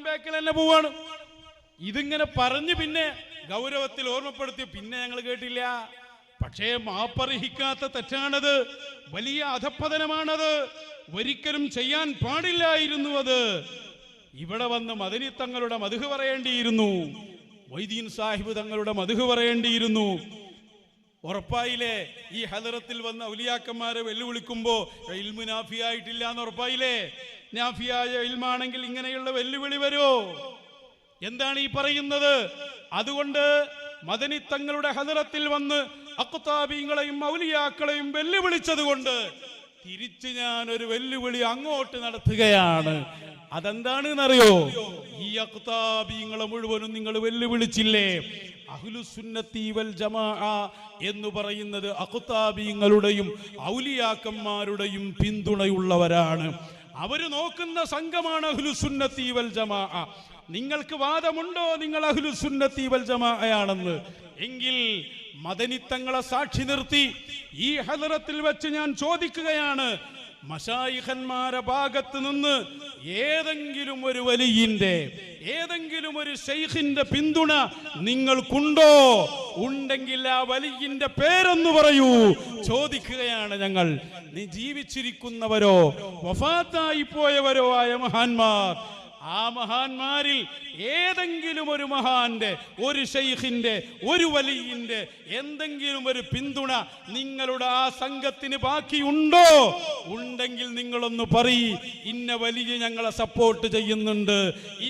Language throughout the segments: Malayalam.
ബാക്കിൽ തന്നെ പോവാണ്. ഇതിങ്ങനെ പറഞ്ഞ് പിന്നെ ഗൗരവത്തിൽ ഓർമ്മപ്പെടുത്തി പിന്നെ ഞങ്ങൾ കേട്ടില്ല. പക്ഷേ മാപ്പർഹിക്കാത്ത തെറ്റാണത്, വലിയ അധപ്പതനമാണത്, ഒരിക്കലും ചെയ്യാൻ പാടില്ലായിരുന്നു. അത് ഇവിടെ വന്ന് മദനി തങ്ങളുടെ മദ്ഹ് പറയേണ്ടിയിരുന്നു, മൊയ്തീൻ സാഹിബ് തങ്ങളുടെ മദ്ഹ് പറയേണ്ടിയിരുന്നു. ഉറപ്പായില്ലേ? ഈ ഹദറത്തിൽ വന്ന ഔലിയാക്കന്മാരെ വെല്ലുവിളിക്കുമ്പോ ഇൽമു നാഫിയായിട്ടില്ല എന്ന് ഉറപ്പായില്ലേ? നാഫിയായ ഇൽമാണെങ്കിൽ ഇങ്ങനെയുള്ള വെല്ലുവിളി വരുമോ? എന്താണ് ഈ പറയുന്നത്? അതുകൊണ്ട് മദനി തങ്ങളുടെ ഹദറത്തിൽ വന്ന് അഖ്താബീങ്ങളെയും ഔലിയാക്കളെയും വെല്ലുവിളിച്ചത് കൊണ്ട് തിരിച്ച് ഞാൻ ഒരു വെല്ലുവിളി അങ്ങോട്ട് നടത്തുകയാണ്. അതെന്താണെന്നറിയോ? ഈ അഖ്താബീങ്ങളെ മുഴുവനും നിങ്ങൾ വെല്ലുവിളിച്ചില്ലേ? അഹ്ലുസുന്നത്തി വൽ ജമാഅ എന്ന് പറയുന്നത് അഖ്താബീങ്ങളുടെയും ഔലിയാക്കന്മാരുടെയും പിന്തുണയുള്ളവരാണ്. അവര് നോക്കുന്ന സംഘമാണ് അഹ്ലുസുന്നത്തി വൽ ജമാഅ. നിങ്ങൾക്ക് വാദമുണ്ടോ നിങ്ങൾ അഹ്ലുസുന്നത്തി വൽ ജമാഅയാണെന്ന്? എങ്കിൽ മദനി തങ്ങളെ സാക്ഷി നിർത്തി ഈ ഹദറത്തിൽ വെച്ച് ഞാൻ ചോദിക്കുകയാണ്, മശായിഖന്മാരെ ഭാഗത്ത് നിന്ന് ഏതെങ്കിലും ഒരു വലിയിന്റെ, ഏതെങ്കിലും ഒരു ശൈഖിന്റെ പിന്തുണ നിങ്ങൾക്കുണ്ടോ? ഉണ്ടെങ്കിൽ ആ വലിയിന്റെ പേരൊന്ന് പറയൂ. ചോദിക്കുകയാണ് ഞങ്ങൾ. നീ ജീവിച്ചിരിക്കുന്നവരോ വഫാത്തായി പോയവരോ ആയ മഹാന്മാർ, ആ മഹാന്മാരിൽ ഏതെങ്കിലും ഒരു മഹാന്റെ, ഒരു ശൈഖിന്റെ, ഒരു വലിയിന്റെ എന്തെങ്കിലും ഒരു പിന്തുണ നിങ്ങളുടെ ആ സംഘത്തിന് ബാക്കിയുണ്ടോ? ഉണ്ടെങ്കിൽ നിങ്ങളൊന്ന് പറയ്. ഇന്ന വലിയ ഞങ്ങളെ സപ്പോർട്ട് ചെയ്യുന്നുണ്ട്,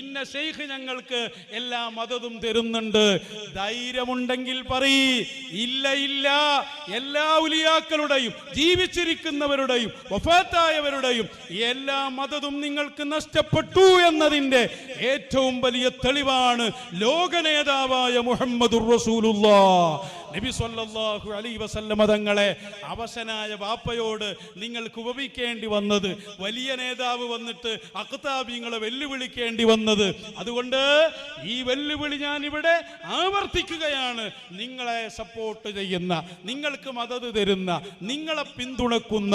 ഇന്ന ശൈഖ് ഞങ്ങൾക്ക് എല്ലാ മദതും തരുന്നുണ്ട്. ധൈര്യമുണ്ടെങ്കിൽ പറയ്. ഇല്ല ഇല്ല, എല്ലാ ഉലിയാക്കളുടെയും, ജീവിച്ചിരിക്കുന്നവരുടെയും വഫാത്തായവരുടെയും എല്ലാ മദതും നിങ്ങൾക്ക് നഷ്ടപ്പെട്ടു എന്നതിന്റെ ഏറ്റവും വലിയ തെളിവാണ് ലോക നേതാവായ മുഹമ്മദുർ റസൂലുള്ളാഹ് നബി സല്ലല്ലാഹു അലൈഹി വസല്ലമ തങ്ങളെ അവശനായ വാപ്പയോട് നിങ്ങൾക്ക് ഉപമിക്കേണ്ടി വന്നത്, വലിയ നേതാവ് വന്നിട്ട് അഖ്താബീങ്ങളെ വെല്ലുവിളിക്കേണ്ടി വന്നത്. അതുകൊണ്ട് ഈ വെല്ലുവിളി ഞാൻ ഇവിടെ ആവർത്തിക്കുകയാണ്. നിങ്ങളെ സപ്പോർട്ട് ചെയ്യുന്ന, നിങ്ങൾക്ക് മദത് തരുന്ന, നിങ്ങളെ പിന്തുണക്കുന്ന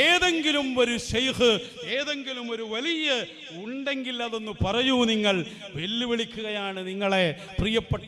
ഏതെങ്കിലും ഒരു ശൈഖ്, ഏതെങ്കിലും ഒരു വലിയ ഉണ്ടെങ്കിൽ അതൊന്ന് പറയൂ. നിങ്ങൾ വെല്ലുവിളിക്കുകയാണ് നിങ്ങളെ പ്രിയപ്പെട്ട